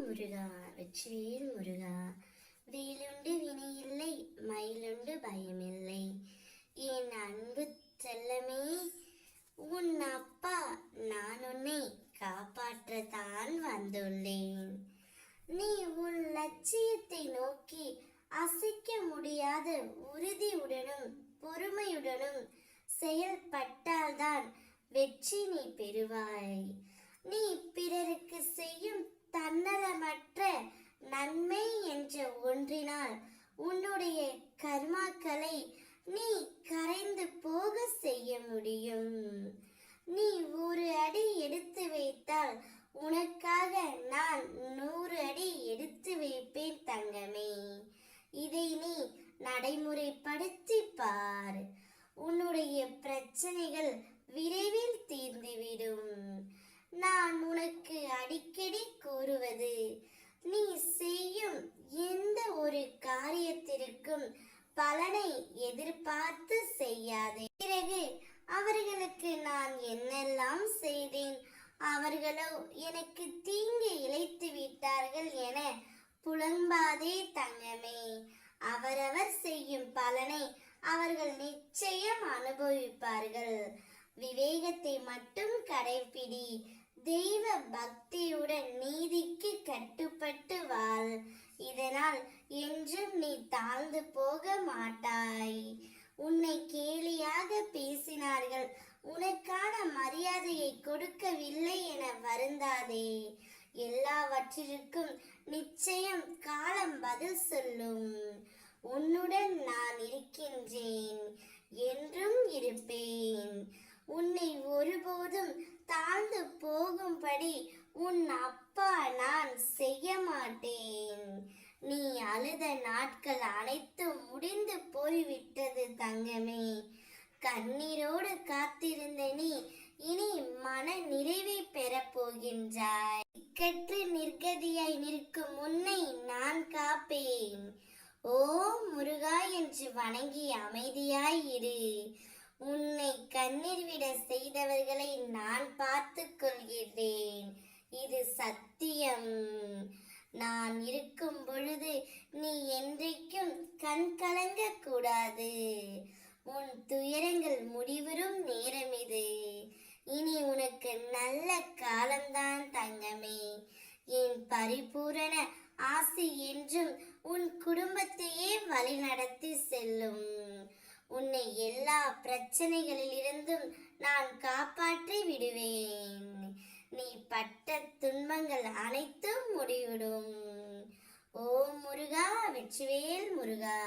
முருகா வெற்றிவேல் முருகா. வேலுண்டு வினையில்லை, மயிலுண்டு பயமில்லை. என் அன்பு செல்லமே, உன் அப்பா நான் உன்னை காப்பாற்றத்தான் வந்துள்ளேன். நீ உன் லட்சியத்தை நோக்கி அசைக்க முடியாத உறுதியுடனும் பொறுமையுடனும் செயல்பட்டால்தான் வெற்றி நீ பெறுவாய். நீ பிறருக்கு செய்யும் தன்னலமற்ற நன்மை என்ற ஒன்றினால் உன்னுடைய கர்மாக்களை நீ கரைந்து போக செய்ய முடியும். நீ ஒரு அடி எடுத்து வைத்தால் உனக்காக நான் 100 அடி எடுத்து வைப்பேன் தங்கமே. இதை நீ நடைமுறைப்படுத்தி பார். உன்னுடைய பிரச்சனைகள் விரைவில் தீர்ந்துவிடும். நான் உனக்கு அடிக்கடி கூறுவது, நீ செய்யும் எந்த ஒரு காரியத்திற்கும் பலனை எதிர்பார்த்து செய்யாதே. பிறகு அவர்களுக்கு நான் என்னெல்லாம் செய்தேன், அவர்களோ எனக்கு தீங்கு இழைத்து விட்டார்கள் என புலம்பாதே தங்கமே. அவரவர் செய்யும் பலனை அவர்கள் நிச்சயம் அனுபவிப்பார்கள். விவேகத்தை மட்டும் கடைபிடி. தெய்வ பக்தியுடன் நீதிக்கு கட்டுப்பட்டு வாழ். இதனால் என்றும் நீ தாழ்ந்து போக மாட்டாய். உன்னை கேலியாக பேசினார்கள், உனக்கான மரியாதையை கொடுக்கவில்லை என வருந்தாதே. எல்லாவற்றிற்கும் நிச்சயம் காலம் பதில் சொல்லும். உன்னுடன் நான் இருக்கின்றேன், என்றும் இருப்பேன். உன்னை ஒருபோதும் தாழ்ந்து போகும்படி உன் அப்பா நான் செய்ய மாட்டேன். நீ அழுத நாட்கள் அனைத்தும் முடிந்து போய்விட்டது தங்கமே. கண்ணீரோடு காத்திருந்த நீ இனி மன நிறைவை பெறப் போகின்றாய். கற்று நிர்கதியாய் நிற்கும் உன்னை நான் காப்பேன். ஓம் முருகா என்று வணங்கி அமைதியாய் இரு. உன்னை கண்ணீர் விட செய்தவர்களை நான் பார்த்துக் கொள்கிறேன். இது சத்தியம். நான் இருக்கும் பொழுது நீ என்றைக்கும் கண் கலங்க கூடாது. உன் துயரங்கள் முடிவரும் நேரம் இது. இனி உனக்கு நல்ல காலம்தான் தங்கமே. என் பரிபூரண ஆசி என்றும் உன் குடும்பத்தையே வழிநடத்தி செல்லும். உன்னை எல்லா பிரச்சனைகளிலிருந்தும் நான் காப்பாற்றி விடுவேன். நீ பட்ட துன்பங்கள் அனைத்தும் முடிவிடும். ஓம் முருகா வெற்றிவேல் முருகா.